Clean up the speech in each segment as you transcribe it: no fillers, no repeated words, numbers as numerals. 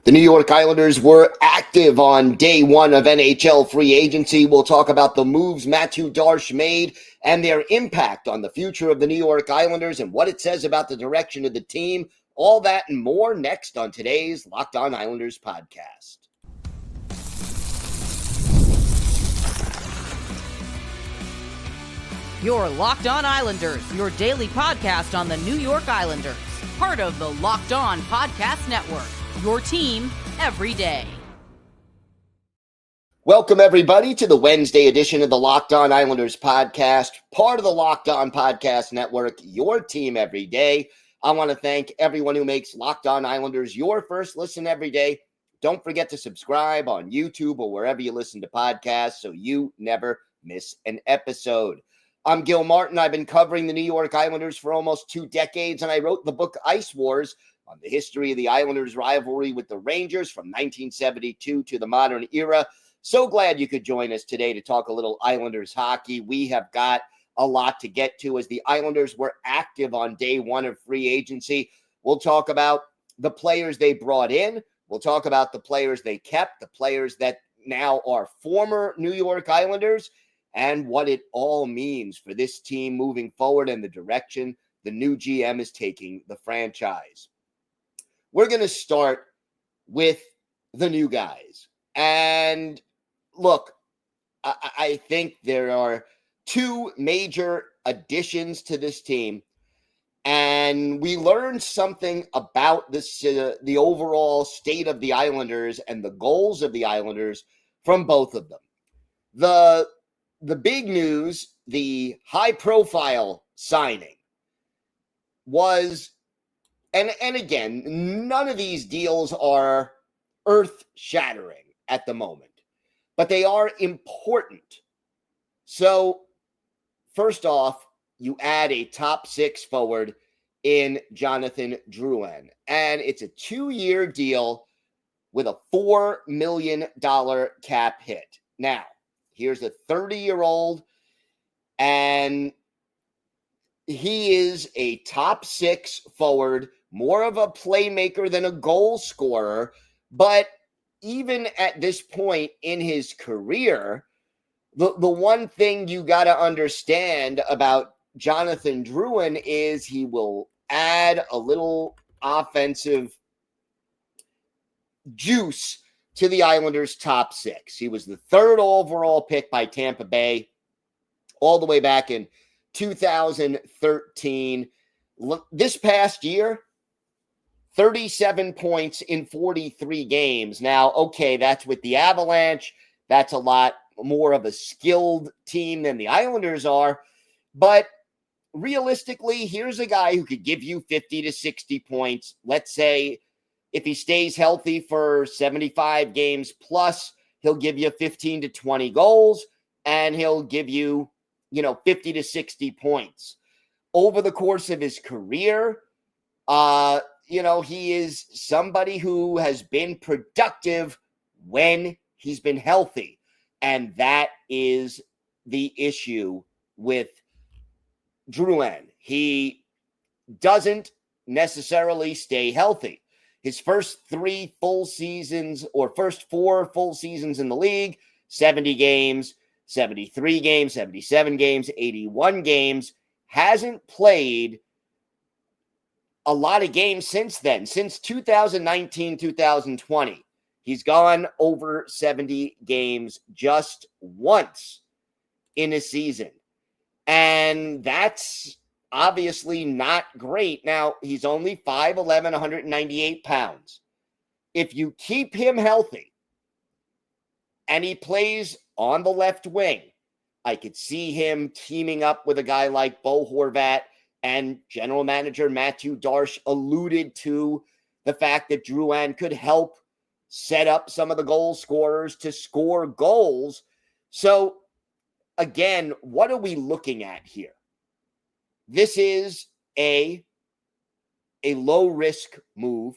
The New York Islanders were active on day one of NHL free agency. We'll talk about the moves Mathew Darche made and their impact on the future of the New York Islanders and what it says about the direction of the team. All that and more next on today's Locked On Islanders podcast. You're Locked On Islanders, your daily podcast on the New York Islanders, part of the Locked On Podcast Network. Your team every day. Welcome, everybody, to the Wednesday edition of the Locked On Islanders podcast, part of the Locked On Podcast Network, your team every day. I want to thank everyone who makes Locked On Islanders your first listen every day. Don't forget to subscribe on YouTube or wherever you listen to podcasts so you never miss an episode. I'm Gil Martin. I've been covering the New York Islanders for almost 2 decades, and I wrote the book Ice Wars on the history of the Islanders' rivalry with the Rangers from 1972 to the modern era. So glad you could join us today to talk a little Islanders hockey. We have got a lot to get to as the Islanders were active on day one of free agency. We'll talk about the players they brought in. We'll talk about the players they kept, the players that now are former New York Islanders, and what it all means for this team moving forward and the direction the new GM is taking the franchise. We're going to start with the new guys. And look, I think there are 2 major additions to this team. And we learned something about this, the overall state of the Islanders and the goals of the Islanders from both of them. The big news, the high-profile signing was, and again, none of these deals are earth-shattering at the moment, but they are important. So, first off, you add a top 6 forward in Jonathan Drouin, and it's a 2-year deal with a $4 million cap hit. Now, here's a 30-year-old, and he is a top 6 forward, more of a playmaker than a goal scorer. But even at this point in his career, the one thing you got to understand about Jonathan Drouin is he will add a little offensive juice to the Islanders' top 6. He was the 3rd overall pick by Tampa Bay all the way back in 2013. This past year, 37 points in 43 games. Now, okay, that's with the Avalanche. That's a lot more of a skilled team than the Islanders are. But realistically, here's a guy who could give you 50 to 60 points. Let's say if he stays healthy for 75 games plus, he'll give you 15 to 20 goals, and he'll give you, 50 to 60 points. Over the course of his career, he is somebody who has been productive when he's been healthy. And that is the issue with Drouin. He doesn't necessarily stay healthy. His first 3 full seasons, or first 4 full seasons in the league, 70 games, 73 games, 77 games, 81 games, hasn't played a lot of games since then. Since 2019, 2020, he's gone over 70 games just once in a season. And that's obviously not great. Now, he's only 5'11", 198 pounds. If you keep him healthy and he plays on the left wing, I could see him teaming up with a guy like Bo Horvat, and general manager Mathew Darche alluded to the fact that Drouin could help set up some of the goal scorers to score goals. So, again, what are we looking at here? This is a low-risk move.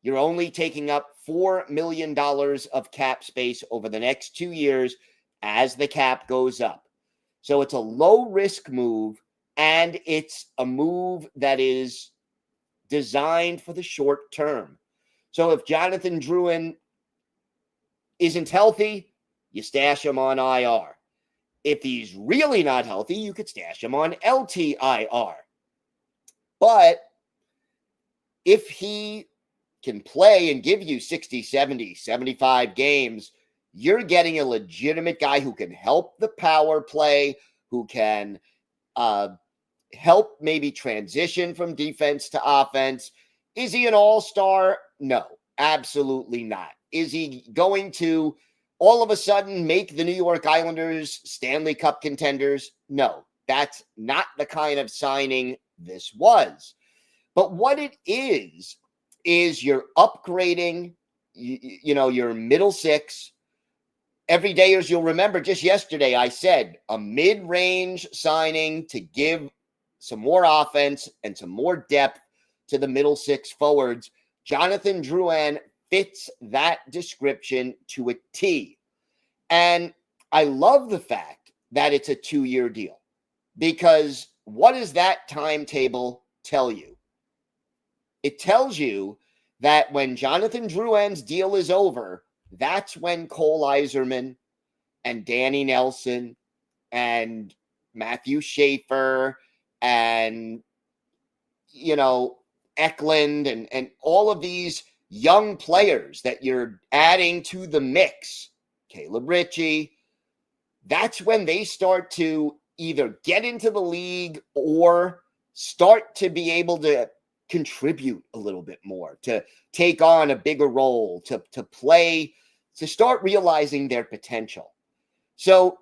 You're only taking up $4 million of cap space over the next 2 years as the cap goes up. So it's a low-risk move, and it's a move that is designed for the short term. So if Jonathan Drouin isn't healthy, you stash him on IR. If he's really not healthy, you could stash him on LTIR. But if he can play and give you 60, 70, 75 games, you're getting a legitimate guy who can help the power play, who can help maybe transition from defense to offense. Is he an all-star? No, absolutely not. Is he going to all of a sudden make the New York Islanders Stanley Cup contenders? No, that's not the kind of signing this was. But what it is you're upgrading, your middle six. Every day, as you'll remember, just yesterday, I said a mid-range signing to give some more offense and some more depth to the middle six forwards. Jonathan Drouin fits that description to a T. And I love the fact that it's a 2-year deal, because what does that timetable tell you? It tells you that when Jonathan Drouin's deal is over, that's when Cole Yzerman and Danny Nelson and Matthew Schaefer and, Eklund and all of these young players that you're adding to the mix, Caleb Rittich, that's when they start to either get into the league or start to be able to contribute a little bit more, to take on a bigger role, to play, to start realizing their potential. So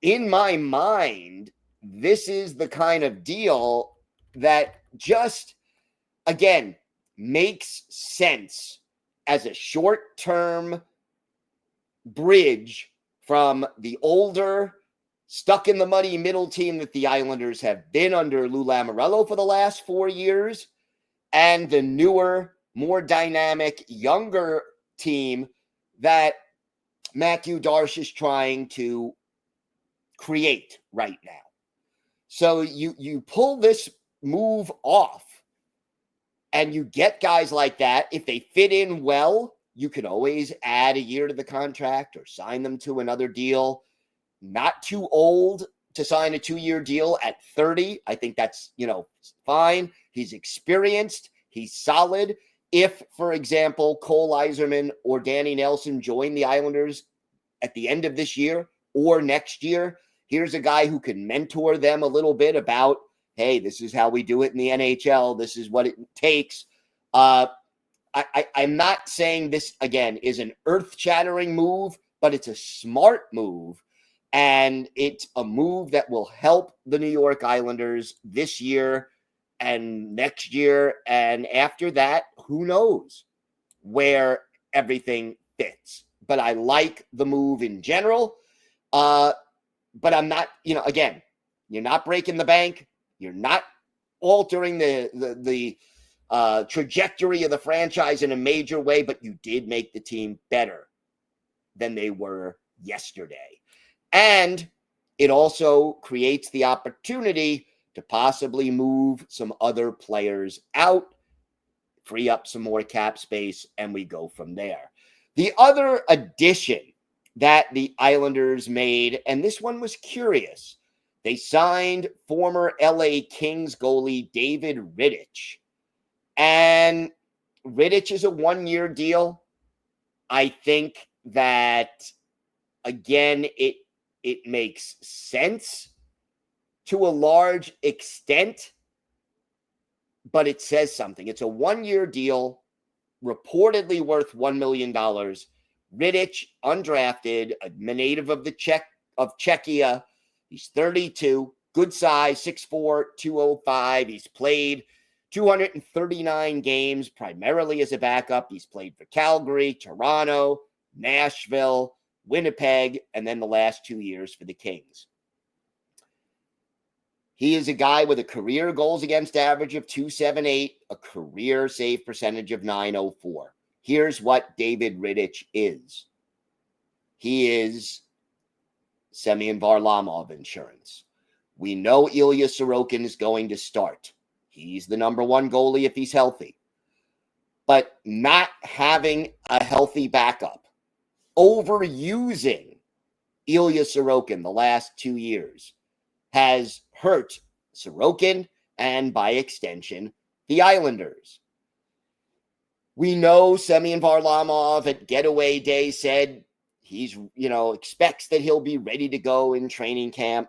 in my mind, this is the kind of deal that just, again, makes sense as a short-term bridge from the older, stuck-in-the-muddy middle team that the Islanders have been under Lou Lamoriello for the last 4 years, and the newer, more dynamic, younger team that Matthew Darche is trying to create right now. So you pull this move off and you get guys like that. If they fit in well, you can always add a year to the contract or sign them to another deal. Not too old to sign a 2-year deal at 30. I think that's, fine. He's experienced. He's solid. If, for example, Cole Yzerman or Danny Nelson join the Islanders at the end of this year or next year, here's a guy who can mentor them a little bit about, hey, this is how we do it in the NHL. This is what it takes. I'm not saying this, again, is an earth-shattering move, but it's a smart move. And it's a move that will help the New York Islanders this year and next year. And after that, who knows where everything fits. But I like the move in general. But I'm not, again, you're not breaking the bank. You're not altering the trajectory of the franchise in a major way, but you did make the team better than they were yesterday. And it also creates the opportunity to possibly move some other players out, free up some more cap space, and we go from there. The other addition that the Islanders made, and this one was curious, they signed former LA Kings goalie David Rittich. And Rittich is a 1-year deal. I think that, again, it makes sense to a large extent, but it says something. It's a 1-year deal, reportedly worth $1 million. Rittich, undrafted, a native of Czechia. He's 32, good size, 6'4", 205. He's played 239 games, primarily as a backup. He's played for Calgary, Toronto, Nashville, Winnipeg, and then the last 2 years for the Kings. He is a guy with a career goals against average of .278, a career save percentage of .904. Here's what David Rittich is. He is Semyon Varlamov insurance. We know Ilya Sorokin is going to start. He's the number 1 goalie if he's healthy. but not having a healthy backup, overusing Ilya Sorokin the last 2 years has hurt Sorokin and, by extension, the Islanders. We know Semyon Varlamov at Getaway Day said he's, expects that he'll be ready to go in training camp.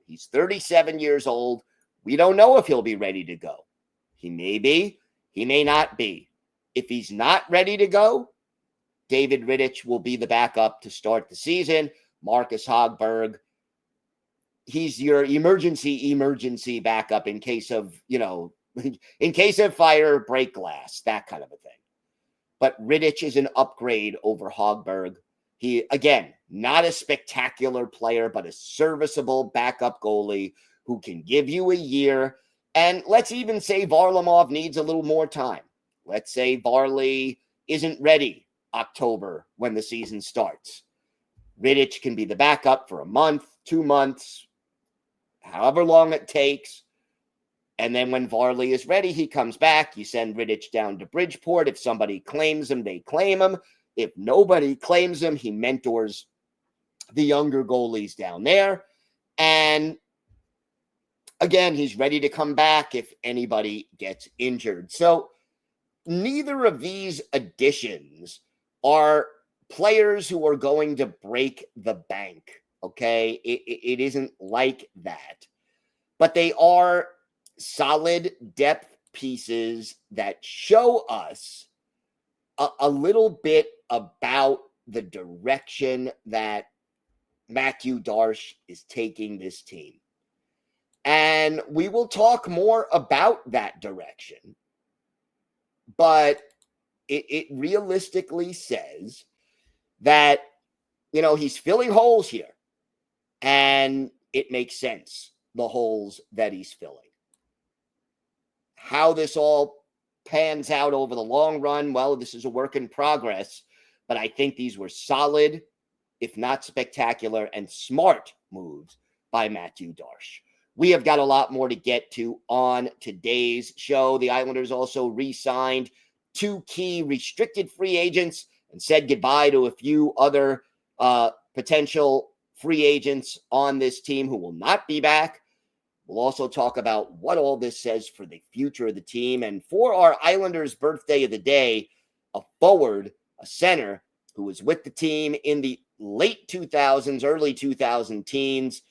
He's 37 years old. We don't know if he'll be ready to go. He may be. He may not be. If he's not ready to go, David Rittich will be the backup to start the season. Marcus Hogberg, he's your emergency backup in case of, in case of fire, break glass, that kind of a thing. But Rittich is an upgrade over Hogberg. He, again, not a spectacular player, but a serviceable backup goalie who can give you a year. And let's even say Varlamov needs a little more time. Let's say Varley isn't ready October when the season starts. Rittich can be the backup for a month, 2 months, however long it takes. And then when Varley is ready, he comes back. You send Rittich down to Bridgeport. If somebody claims him, they claim him. If nobody claims him, he mentors the younger goalies down there. And again, he's ready to come back if anybody gets injured. So neither of these additions are players who are going to break the bank, okay? It isn't like that. But they are solid depth pieces that show us a little bit about the direction that Matthew Darche is taking this team. And we will talk more about that direction. But it realistically says that, he's filling holes here. And it makes sense, the holes that he's filling. How this all pans out over the long run, well, this is a work in progress. But I think these were solid, if not spectacular, and smart moves by Matthew Darche. We have got a lot more to get to on today's show. The Islanders also re-signed 2 key restricted free agents and said goodbye to a few other potential free agents on this team who will not be back. We'll also talk about what all this says for the future of the team. And for our Islanders birthday of the day, a forward, a center who was with the team in the late 2000s, early 2000 teens.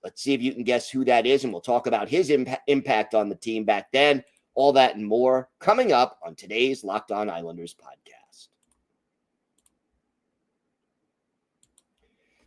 Let's see if you can guess who that is, and we'll talk about his impact on the team back then. All that and more coming up on today's Locked On Islanders podcast.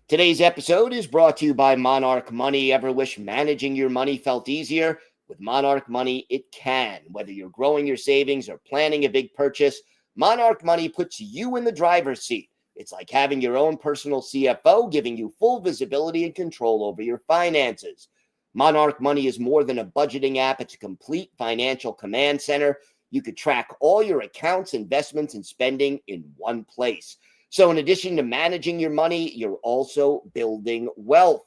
Today's episode is brought to you by Monarch Money. Ever wish managing your money felt easier? With Monarch Money, it can. Whether you're growing your savings or planning a big purchase, Monarch Money puts you in the driver's seat. It's like having your own personal CFO, giving you full visibility and control over your finances. Monarch Money is more than a budgeting app. It's a complete financial command center. You could track all your accounts, investments, and spending in one place. So in addition to managing your money, you're also building wealth.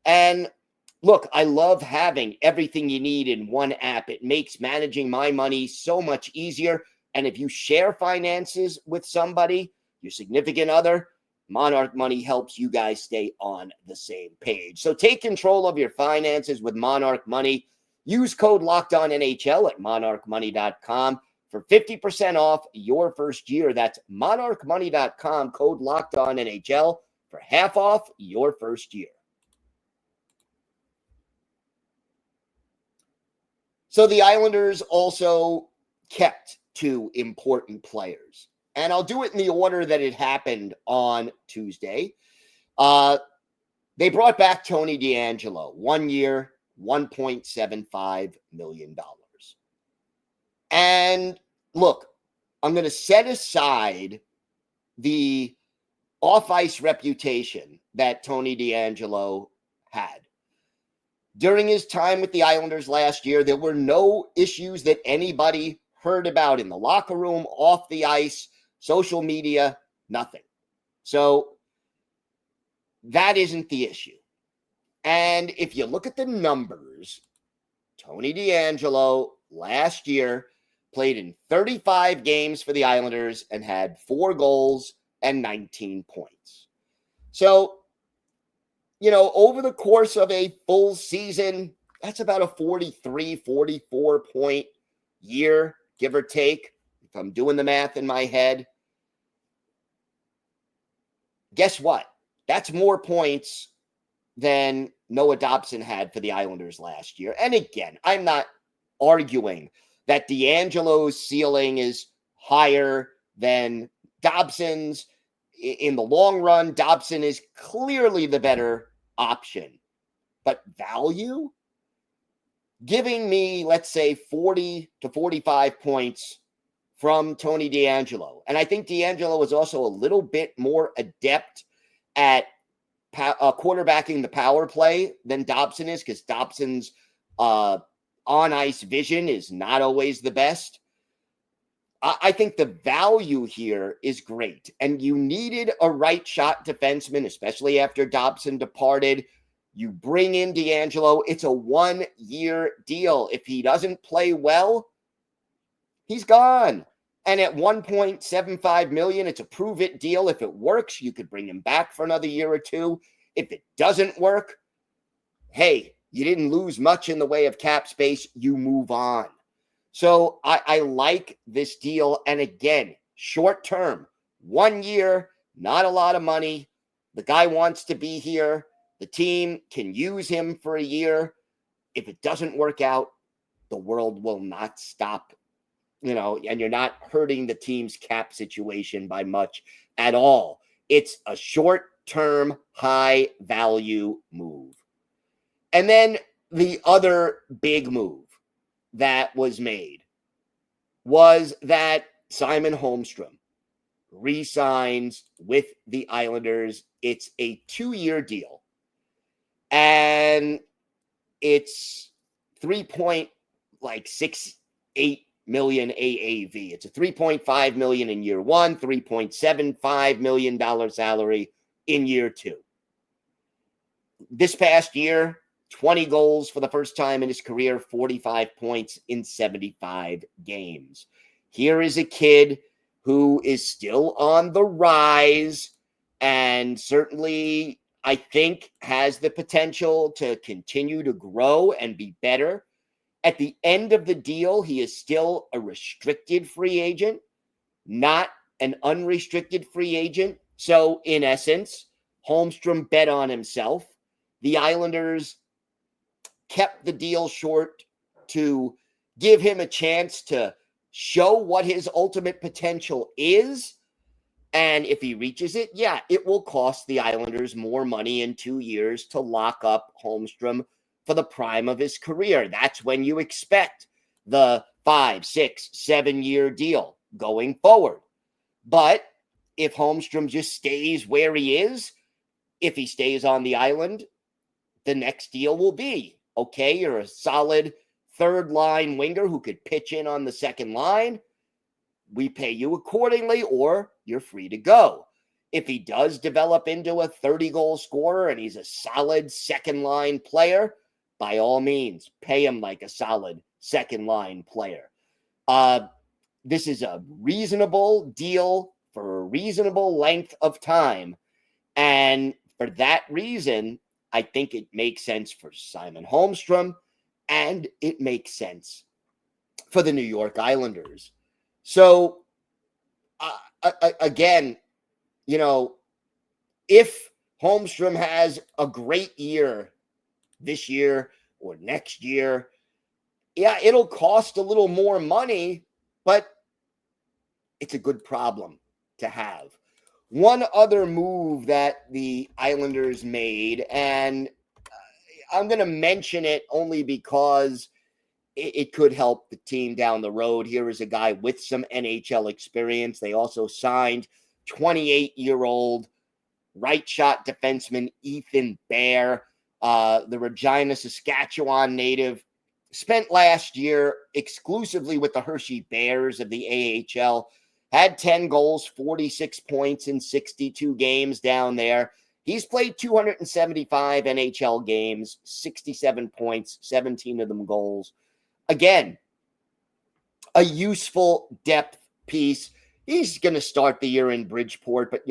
And look, I love having everything you need in one app. It makes managing my money so much easier. And if you share finances with somebody, your significant other, Monarch Money helps you guys stay on the same page. So take control of your finances with Monarch Money. Use code LOCKEDONNHL at monarchmoney.com for 50% off your first year. That's monarchmoney.com, code LOCKEDONNHL for half off your first year. So the Islanders also kept 2 important players. And I'll do it in the order that it happened on Tuesday. They brought back Tony DeAngelo, 1 year, $1.75 million. And look, I'm going to set aside the off-ice reputation that Tony DeAngelo had. During his time with the Islanders last year, there were no issues that anybody heard about in the locker room, off the ice, social media, nothing. So that isn't the issue. And if you look at the numbers, Tony DeAngelo last year played in 35 games for the Islanders and had 4 goals and 19 points. So, over the course of a full season, that's about a 43, 44 point year, give or take, if I'm doing the math in my head. Guess what? That's more points than Noah Dobson had for the Islanders last year. And again, I'm not arguing that DeAngelo's ceiling is higher than Dobson's. In the long run, Dobson is clearly the better option. But value? Giving me, let's say, 40 to 45 points from Tony DeAngelo. And I think DeAngelo is also a little bit more adept at quarterbacking the power play than Dobson is, because Dobson's on-ice vision is not always the best. I think the value here is great. And you needed a right shot defenseman, especially after Dobson departed. You bring in DeAngelo. It's a 1-year deal. If he doesn't play well, he's gone. And at $1.75 million, it's a prove-it deal. If it works, you could bring him back for another year or two. If it doesn't work, hey, you didn't lose much in the way of cap space. You move on. So I like this deal. And again, short term, 1 year, not a lot of money. The guy wants to be here. The team can use him for a year. If it doesn't work out, the world will not stop, and you're not hurting the team's cap situation by much at all. It's a short-term, high-value move. And then the other big move that was made was that Simon Holmstrom re-signs with the Islanders. It's a 2-year deal. And it's 3.68 million AAV. It's a $3.5 million in year 1, $3.75 million salary in year 2. This past year, 20 goals for the first time in his career, 45 points in 75 games. Here is a kid who is still on the rise and certainly, I think, has the potential to continue to grow and be better. At the end of the deal, he is still a restricted free agent, not an unrestricted free agent. So, in essence, Holmstrom bet on himself. The Islanders kept the deal short to give him a chance to show what his ultimate potential is. And if he reaches it, yeah, it will cost the Islanders more money in 2 years to lock up Holmstrom for the prime of his career. That's when you expect the 5, 6, 7-year deal going forward. But if Holmstrom just stays where he is, if he stays on the island, the next deal will be, okay, you're a solid third-line winger who could pitch in on the second line. We pay you accordingly, or you're free to go. If he does develop into a 30-goal scorer and he's a solid second-line player, by all means, pay him like a solid second-line player. This is a reasonable deal for a reasonable length of time. And for that reason, I think it makes sense for Simon Holmstrom, and it makes sense for the New York Islanders. So, again, if Holmstrom has a great year this year or next year, yeah, it'll cost a little more money, but it's a good problem to have. One other move that the Islanders made, and I'm going to mention it only because it could help the team down the road. Here is a guy with some NHL experience. They also signed 28-year-old right shot defenseman Ethan Bear, the Regina, Saskatchewan native. Spent last year exclusively with the Hershey Bears of the AHL. Had 10 goals, 46 points in 62 games down there. He's played 275 NHL games, 67 points, 17 of them goals. Again, a useful depth piece. He's going to start the year in Bridgeport, but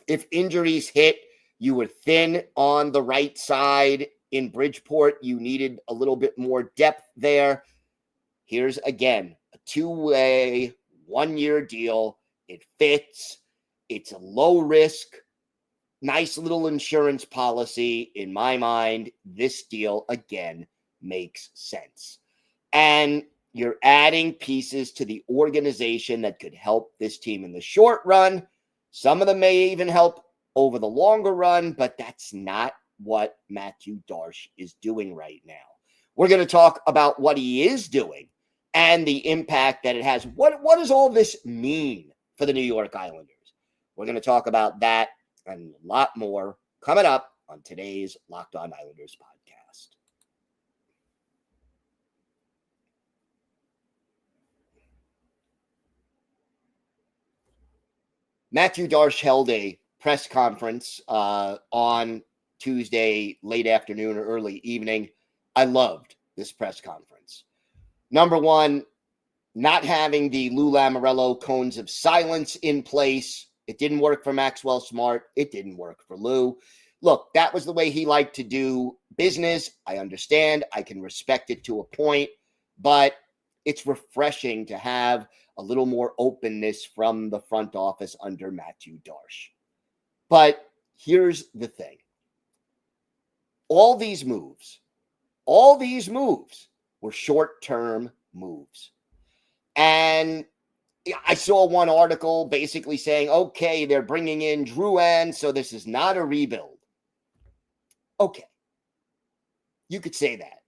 if injuries hit, you were thin on the right side in Bridgeport. You needed a little bit more depth there. Here's, again, a two-way, one-year deal. It fits. It's a low risk, nice little insurance policy. In my mind, this deal, again, makes sense. And you're adding pieces to the organization that could help this team in the short run. Some of them may even help over the longer run, but that's not what Matthew Darche is doing right now. We're going to talk about what he is doing and the impact that it has. What does all this mean for the New York Islanders? We're going to talk about that and a lot more coming up on today's Locked On Islanders podcast. Matthew Darche held a press conference on Tuesday, late afternoon or early evening. I loved this press conference. Number one, not having the Lou Lamoriello cones of silence in place. It didn't work for Maxwell Smart. It didn't work for Lou. Look, that was the way he liked to do business. I understand. I can respect it to a point, but it's refreshing to have a little more openness from the front office under Matthew Darche. But here's the thing. All these moves were short-term moves. And I saw one article basically saying, okay, they're bringing in Drouin, so this is not a rebuild. Okay. You could say that.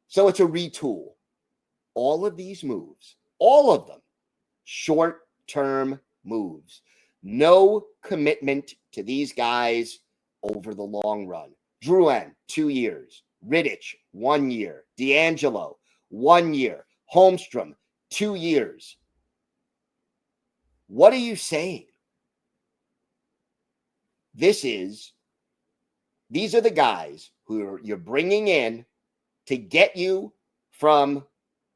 So it's a retool. All of these moves, all of them, short-term moves. No commitment to these guys over the long run. Drouin, 2 years. Rittich, 1 year. DeAngelo, 1 year. Holmstrom, 2 years. What are you saying? These are the guys who you're bringing in to get you from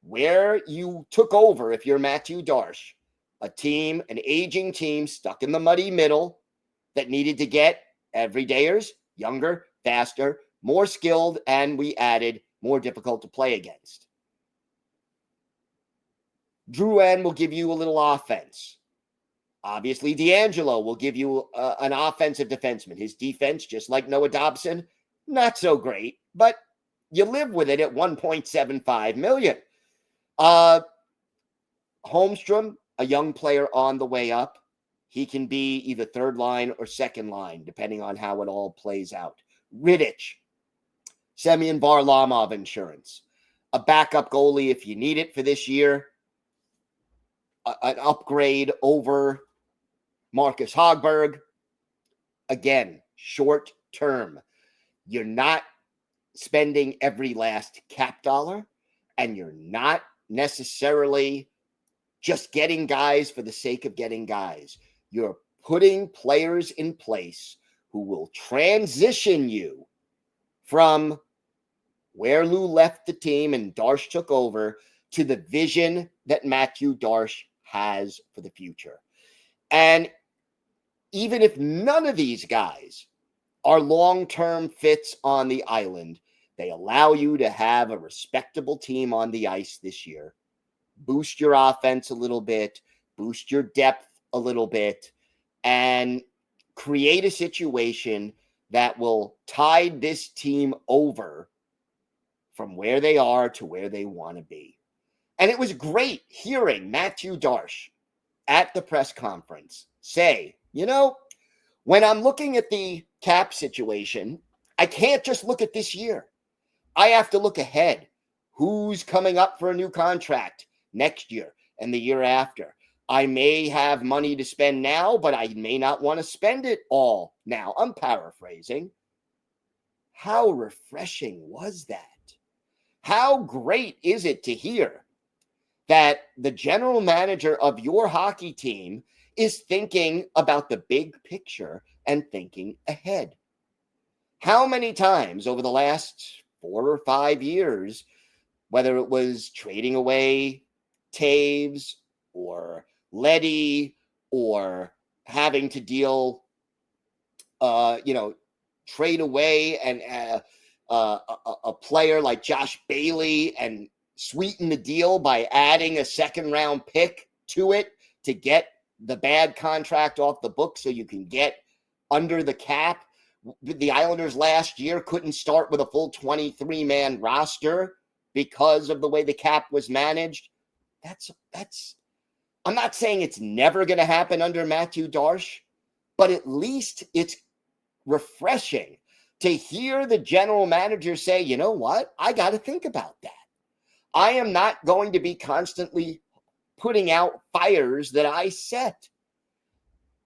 where you took over, if you're Matthew Darche, an aging team stuck in the muddy middle that needed to get everydayers younger, faster, more skilled, and we added more difficult to play against. Drouin will give you a little offense. Obviously, DeAngelo will give you an offensive defenseman. His defense, just like Noah Dobson, not so great, but you live with it at $1.75 million. Holmstrom, a young player on the way up. He can be either third line or second line, depending on how it all plays out. Rittich, Semyon Varlamov insurance. A backup goalie if you need it for this year. An upgrade over Marcus Hogberg. Again, short term. You're not spending every last cap dollar, and you're not necessarily just getting guys for the sake of getting guys. You're putting players in place who will transition you from where Lou left the team and Darche took over to the vision that Matthew Darche has for the future. And even if none of these guys are long-term fits on the island, they allow you to have a respectable team on the ice this year. Boost your offense a little bit, boost your depth a little bit, and create a situation that will tide this team over from where they are to where they want to be. And it was great hearing Matthew Darche at the press conference say, when I'm looking at the cap situation, I can't just look at this year. I have to look ahead. Who's coming up for a new contract next year and the year after? I may have money to spend now, but I may not want to spend it all now. I'm paraphrasing. How refreshing was that? How great is it to hear that the general manager of your hockey team is thinking about the big picture and thinking ahead? How many times over the last 4 or 5 years, whether it was trading away Taves or Leddy or having to deal, trade away and a player like Josh Bailey and sweeten the deal by adding a second-round pick to it to get the bad contract off the book so you can get under the cap. The Islanders last year couldn't start with a full 23-man roster because of the way the cap was managed. That's I'm not saying it's never going to happen under Matthew Darche, but at least it's refreshing to hear the general manager say, you know what? I got to think about that. I am not going to be constantly putting out fires that I set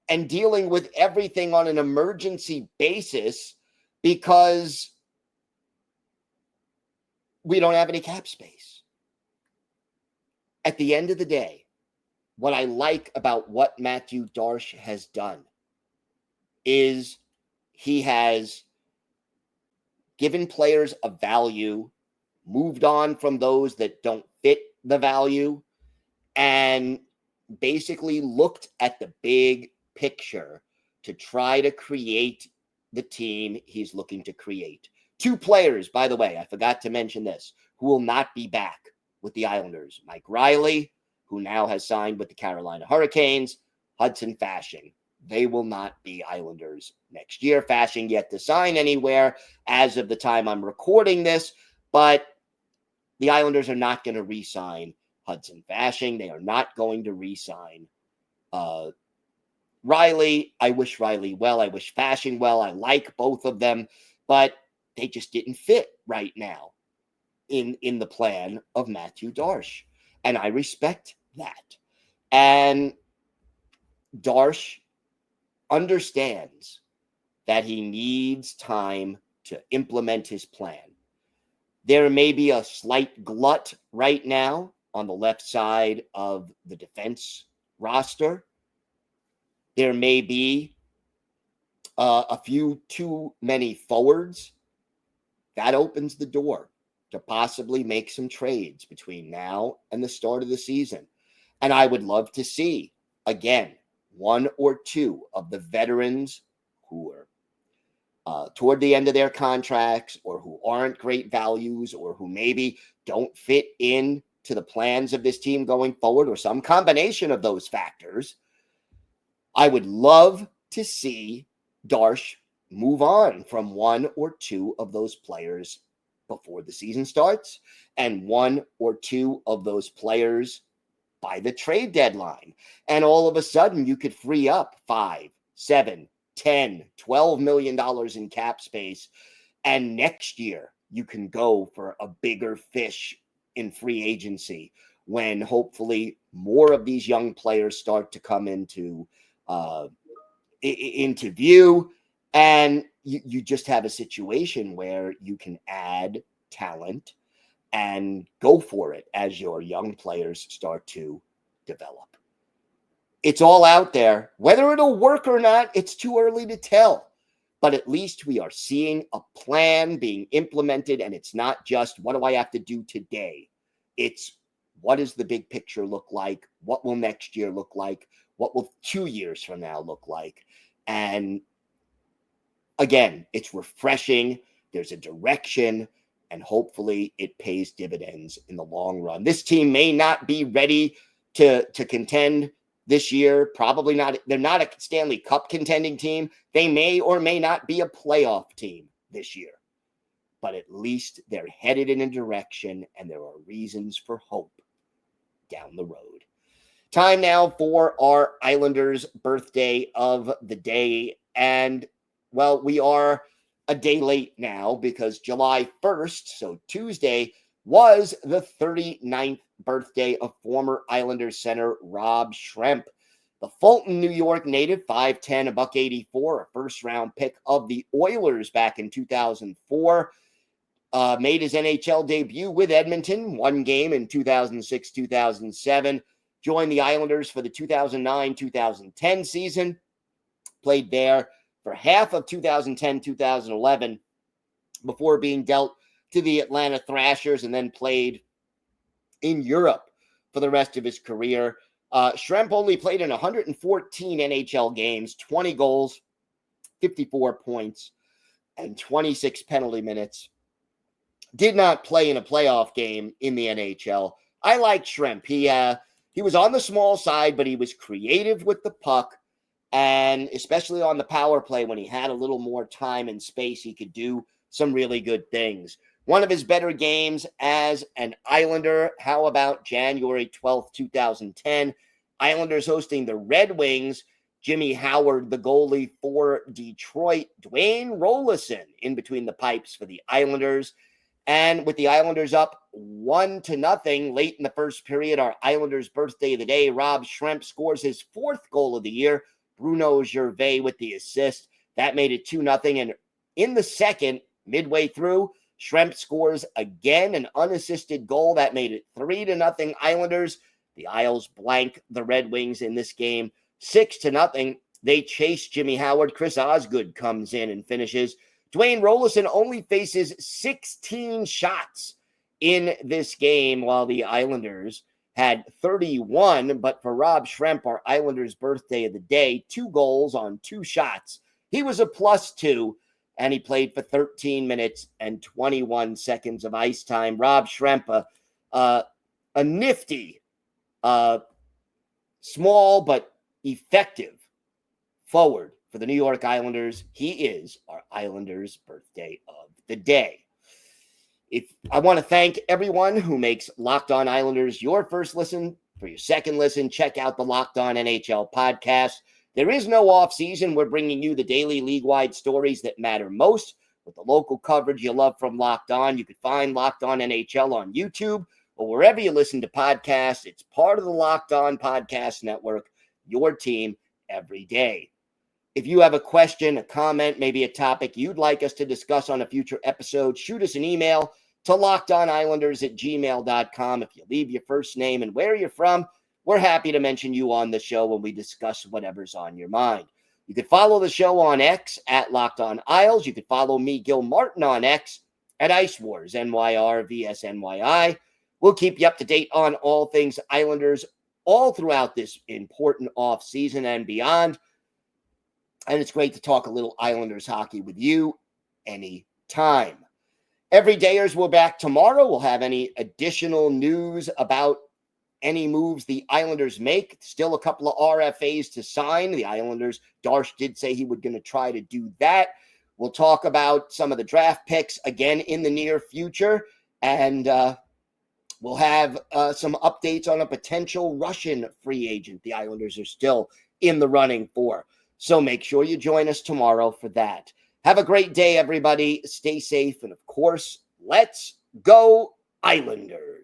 and dealing with everything on an emergency basis because we don't have any cap space. At the end of the day, what I like about what Matthew Darche has done is he has given players a value, moved on from those that don't fit the value, and basically looked at the big picture to try to create the team he's looking to create. 2 players, by the way, I forgot to mention this, who will not be back with the Islanders. Mike Riley, who now has signed with the Carolina Hurricanes, Hudson Fasching. They will not be Islanders next year. Fasching yet to sign anywhere as of the time I'm recording this, but the Islanders are not going to re-sign Hudson Fasching. They are not going to re-sign Riley. I wish Riley well. I wish Fasching well. I like both of them, but they just didn't fit right now in the plan of Matthew Darche. And I respect that. And Darche understands that he needs time to implement his plan. There may be a slight glut right now on the left side of the defense roster. There may be a few too many forwards. That opens the door to possibly make some trades between now and the start of the season. And I would love to see, again, 1 or 2 of the veterans who are toward the end of their contracts or who aren't great values or who maybe don't fit in to the plans of this team going forward or some combination of those factors. I would love to see Darche move on from 1 or 2 of those players before the season starts and 1 or 2 of those players by the trade deadline. And all of a sudden you could free up $5, $7, $10, $12 million in cap space. And next year you can go for a bigger fish in free agency when hopefully more of these young players start to come into view. And you just have a situation where you can add talent and go for it as your young players start to develop. It's all out there. Whether it'll work or not, it's too early to tell. But at least we are seeing a plan being implemented, and it's not just, what do I have to do today? It's, what does the big picture look like? What will next year look like? What will 2 years from now look like? And again, it's refreshing. There's a direction, and hopefully it pays dividends in the long run. This team may not be ready to contend this year. Probably not. They're not a Stanley Cup contending team. They may or may not be a playoff team this year. But at least they're headed in a direction, and there are reasons for hope down the road. Time now for our Islanders birthday of the day. And, well, we are a day late now because July 1st, so Tuesday, was the 39th birthday of former Islanders center Rob Schremp. The Fulton, New York native, 5'10", $184, a first-round pick of the Oilers back in 2004. Made his NHL debut with Edmonton, 1 game in 2006-2007. Joined the Islanders for the 2009-2010 season. Played there for half of 2010-2011 before being dealt to the Atlanta Thrashers and then played in Europe for the rest of his career. Schrempf only played in 114 NHL games, 20 goals, 54 points, and 26 penalty minutes. Did not play in a playoff game in the NHL. I like Schrempf. He was on the small side, but he was creative with the puck, and especially on the power play when he had a little more time and space, he could do some really good things. One of his better games as an Islander. How about January 12th, 2010? Islanders hosting the Red Wings. Jimmy Howard, the goalie for Detroit. Dwayne Rollason in between the pipes for the Islanders. And with the Islanders up 1-0 late in the first period, our Islanders' birthday of the day, Rob Schrempf scores his 4th goal of the year. Bruno Gervais with the assist. That made it 2-0. And in the second, midway through, Schrempf scores again an unassisted goal. That made it 3-0 Islanders. The Isles blank the Red Wings in this game 6-0. They chase Jimmy Howard. Chris Osgood comes in and finishes. Dwayne Rollason only faces 16 shots in this game, while the Islanders had 31. But for Rob Schrempf, our Islanders' birthday of the day, 2 goals on 2 shots. He was a +2, and he played for 13 minutes and 21 seconds of ice time. Rob Schrempf, a nifty, small but effective forward for the New York Islanders. He is our Islanders' birthday of the day. I want to thank everyone who makes Locked On Islanders your first listen. For your second listen, check out the Locked On NHL podcast. There is no offseason. We're bringing you the daily league-wide stories that matter most with the local coverage you love from Locked On. You can find Locked On NHL on YouTube or wherever you listen to podcasts. It's part of the Locked On Podcast Network, your team every day. If you have a question, a comment, maybe a topic you'd like us to discuss on a future episode, shoot us an email to lockedonislanders@gmail.com. If you leave your first name and where you're from, we're happy to mention you on the show when we discuss whatever's on your mind. You can follow the show on X at Locked On Isles. You can follow me, Gil Martin, on X at Ice Wars, NYRVSNYI. We'll keep you up to date on all things Islanders all throughout this important offseason and beyond. And it's great to talk a little Islanders hockey with you anytime. Everydayers, we're back tomorrow. We'll have any additional news about any moves the Islanders make. Still a couple of RFAs to sign. The Islanders, Darche did say he was going to try to do that. We'll talk about some of the draft picks again in the near future. And we'll have some updates on a potential Russian free agent the Islanders are still in the running for. So make sure you join us tomorrow for that. Have a great day, everybody. Stay safe. And of course, let's go Islanders.